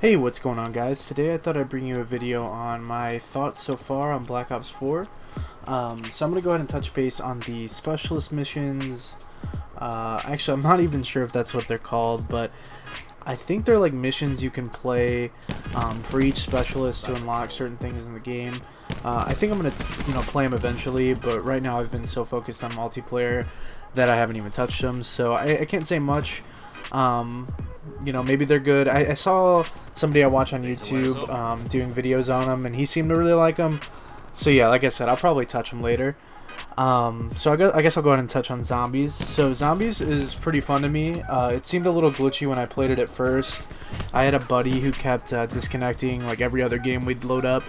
Hey, what's going on, guys? Today I thought I'd bring you a video on my thoughts so far on Black Ops 4. So I'm going to go ahead and touch base on the specialist missions. Actually, I'm not even sure if that's what they're called, but I think they're like missions you can play for each specialist to unlock certain things in the game. I think I'm going to play them eventually, but right now I've been so focused on multiplayer that I haven't even touched them, so I can't say much. Maybe they're good. I saw somebody I watch on YouTube doing videos on them, and he seemed to really like them. So yeah, like I said, I'll probably touch them later. So I guess I'll go ahead and touch on zombies. So zombies is pretty fun to me. It seemed a little glitchy when I played it at first. I had a buddy who kept disconnecting like every other game we'd load up,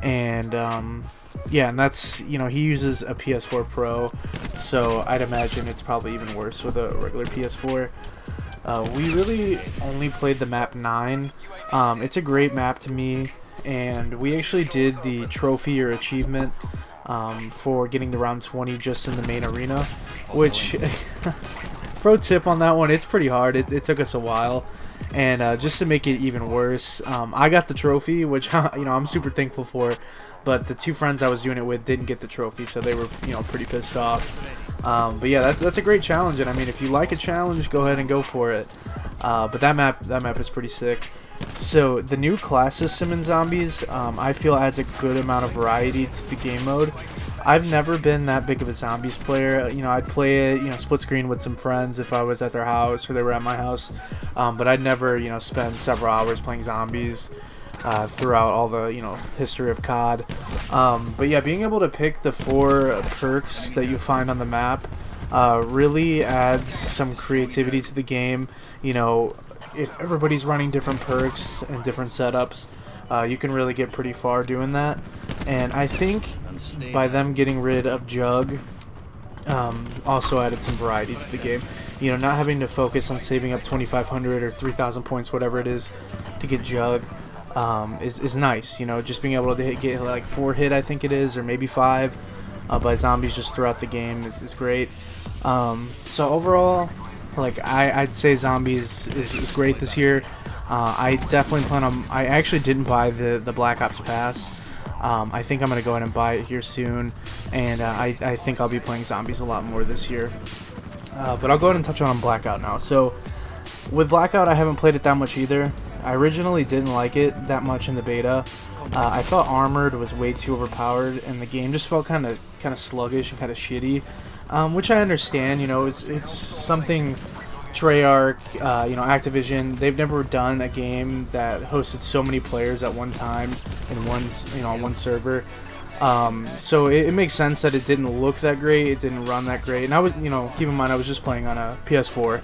and yeah, and that's, he uses a PS4 Pro, so I'd imagine it's probably even worse with a regular PS4. We really only played the map 9. It's a great map to me, and we actually did the trophy or achievement for getting to round 20 just in the main arena, which, pro tip on that one, it's pretty hard. It took us a while, and just to make it even worse, I got the trophy, which I'm super thankful for, but the two friends I was doing it with didn't get the trophy, so they were pretty pissed off. But yeah, that's a great challenge, and I mean, if you like a challenge, go ahead and go for it. But that map is pretty sick. So the new class system in zombies, I feel adds a good amount of variety to the game mode. I've never been that big of a zombies player. I'd play it, split screen with some friends if I was at their house or they were at my house. But I'd never, spend several hours playing zombies throughout all the, history of COD. But yeah, being able to pick the 4 perks that you find on the map really adds some creativity to the game. If everybody's running different perks and different setups, you can really get pretty far doing that. And I think by them getting rid of Jug also added some variety to the game. Not having to focus on saving up 2,500 or 3,000 points, whatever it is, to get Jug is nice. Just being able to get like 4 hit, I think it is, or maybe 5 by zombies just throughout the game is great. So overall, like I'd say zombies is great this year. I definitely plan on. I actually didn't buy the Black Ops Pass. I think I'm gonna go ahead and buy it here soon, and I think I'll be playing zombies a lot more this year. But I'll go ahead and touch on Blackout now. So with Blackout, I haven't played it that much either. I originally didn't like it that much in the beta. I thought Armored was way too overpowered, and the game just felt kind of sluggish and kind of shitty. Which I understand. It's something treyarch, Activision, they've never done a game that hosted so many players at one time in on one server. So it makes sense that it didn't look that great, it didn't run that great. And I was, keep in mind, I was just playing on a PS4 or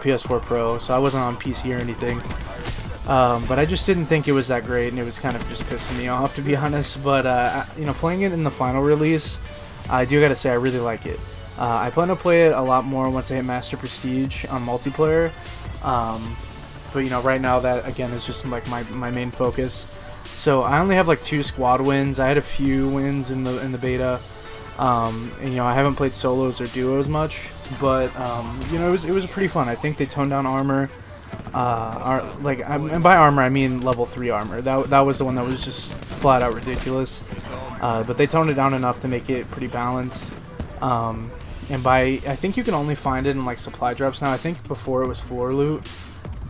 PS4 Pro, so I wasn't on PC or anything. But I just didn't think it was that great, and it was kind of just pissing me off, to be honest. But playing it in the final release, I do gotta say I really like it. I plan to play it a lot more once I hit Master Prestige on multiplayer. But right now that again is just like my main focus. So I only have like 2 squad wins. I had a few wins in the beta. And I haven't played solos or duos much, but it was pretty fun. I think they toned down armor. And by armor I mean level 3 armor. That was the one that was just flat out ridiculous. But they toned it down enough to make it pretty balanced. I think you can only find it in like supply drops now. I think before it was floor loot,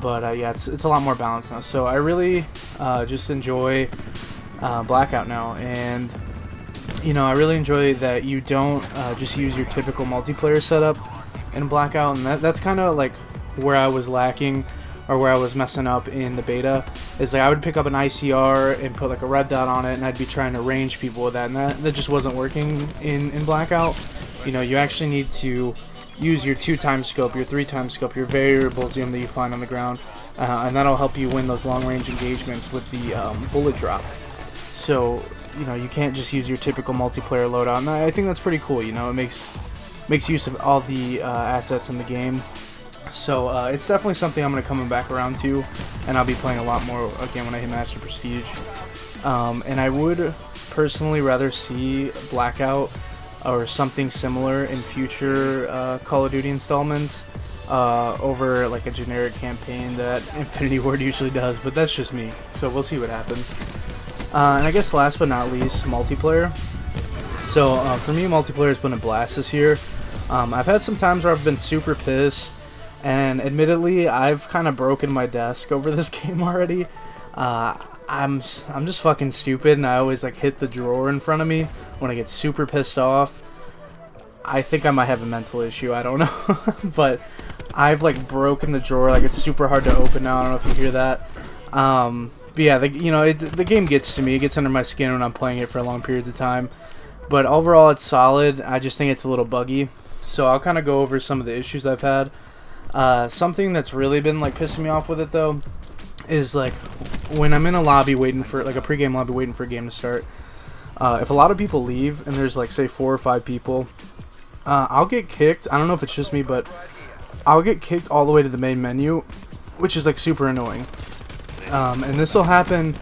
but yeah, it's a lot more balanced now. So I really just enjoy Blackout now, and I really enjoy that you don't just use your typical multiplayer setup in Blackout, and that's kind of like where I was lacking, or where I was messing up in the beta, is like I would pick up an ICR and put like a red dot on it, and I'd be trying to range people with that, and that just wasn't working in Blackout. You actually need to use your 2x scope, your 3x scope, your variable zoom that you find on the ground, and that'll help you win those long range engagements with the bullet drop. So you can't just use your typical multiplayer loadout, and I think that's pretty cool. It makes use of all the assets in the game. So it's definitely something I'm going to come back around to, and I'll be playing a lot more again when I hit Master Prestige. And I would personally rather see Blackout or something similar in future Call of Duty installments. over like a generic campaign that Infinity Ward usually does, but that's just me, so we'll see what happens. And I guess last but not least, multiplayer. So for me, multiplayer has been a blast this year. I've had some times where I've been super pissed, and admittedly, I've kind of broken my desk over this game already. I'm just fucking stupid, and I always like hit the drawer in front of me when I get super pissed off. I think I might have a mental issue, I don't know. But I've like broken the drawer, like it's super hard to open now. I don't know if you hear that. But yeah, the game gets to me. It gets under my skin when I'm playing it for long periods of time. But overall, it's solid. I just think it's a little buggy. So I'll kind of go over some of the issues I've had. Something that's really been like pissing me off with it though is like when I'm in a lobby waiting for like a pregame lobby waiting for a game to start. If a lot of people leave and there's like say 4 or 5 people, I'll get kicked. I don't know if it's just me, but I'll get kicked all the way to the main menu, which is like super annoying. And this will happen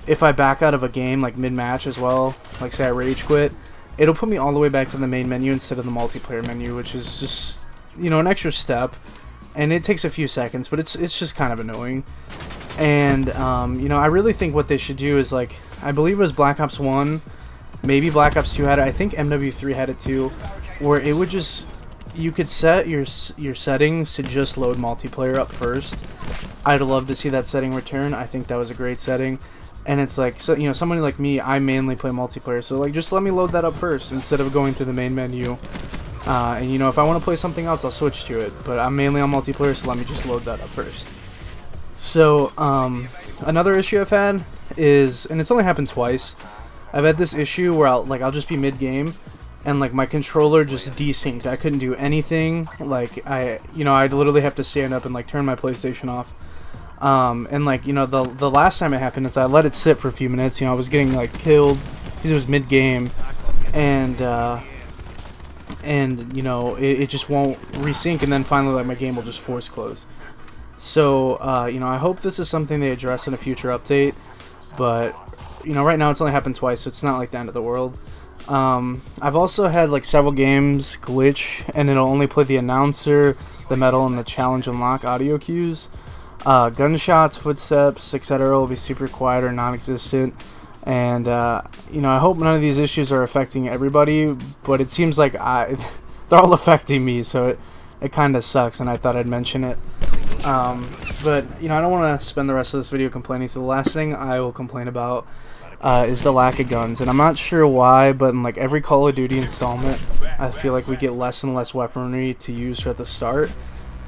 if I back out of a game like mid-match as well. Like say I rage quit, it'll put me all the way back to the main menu instead of the multiplayer menu, which is just, you know, an extra step. And it takes a few seconds, but it's just kind of annoying. And you know, I really think what they should do is like, I believe it was Black Ops 1, maybe Black Ops 2 had it, I think MW3 had it too, where it would just, you could set your settings to just load multiplayer up first. I'd love to see that setting return. I think that was a great setting. And it's like, so, you know, somebody like me, I mainly play multiplayer, so like just let me load that up first instead of going through the main menu. And you know, if I want to play something else, I'll switch to it, but I'm mainly on multiplayer, so let me just load that up first. So another issue I've had is, and it's only happened twice, I've had this issue where I'll just be mid-game and like my controller just desynced. I couldn't do anything. Like I'd literally have to stand up and like turn my PlayStation off. And like, you know, the last time it happened is I let it sit for a few minutes. You know, I was getting like killed because it was mid-game, and you know, it just won't resync, and then finally like my game will just force close. So you know, I hope this is something they address in a future update, but you know, right now it's only happened twice, so it's not like the end of the world. I've also had like several games glitch, and it'll only play the announcer, the medal, and the challenge unlock audio cues. Gunshots, footsteps, etc. will be super quiet or non-existent. And you know, I hope none of these issues are affecting everybody, but it seems like they're all affecting me, so it kind of sucks, and I thought I'd mention it. But you know, I don't want to spend the rest of this video complaining, so the last thing I will complain about is the lack of guns. And I'm not sure why, but in like every Call of Duty installment, I feel like we get less and less weaponry to use at the start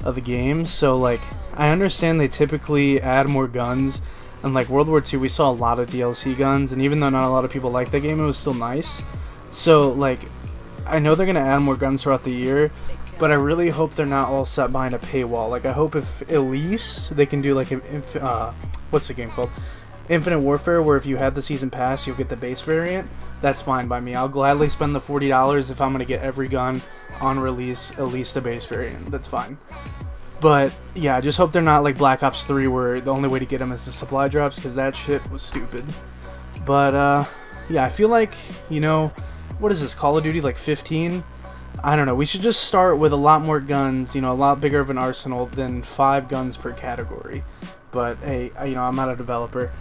of the game. So like, I understand they typically add more guns, and like World War II we saw a lot of DLC guns, and even though not a lot of people liked the game, it was still nice. So like, I know they're gonna add more guns throughout the year, but I really hope they're not all set behind a paywall. Like, I hope if at least they can do like what's the game called? Infinite Warfare, where if you had the season pass, you'll get the base variant. That's fine by me. I'll gladly spend the $40 if I'm gonna get every gun on release, at least the base variant. That's fine. But yeah, I just hope they're not like Black Ops 3, where the only way to get them is the supply drops, because that shit was stupid. But yeah, I feel like, you know, what is this, Call of Duty like 15? I don't know, we should just start with a lot more guns, you know, a lot bigger of an arsenal than 5 guns per category. But hey, you know, I'm not a developer.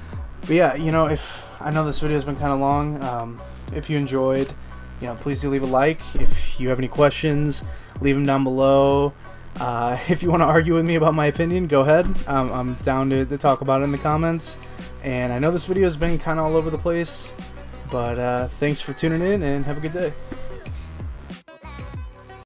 But yeah, you know, I know this video has been kind of long. If you enjoyed, you know, please do leave a like. If you have any questions, leave them down below. If you want to argue with me about my opinion, go ahead. I'm down to talk about it in the comments. And I know this video has been kind of all over the place, but thanks for tuning in, and have a good day.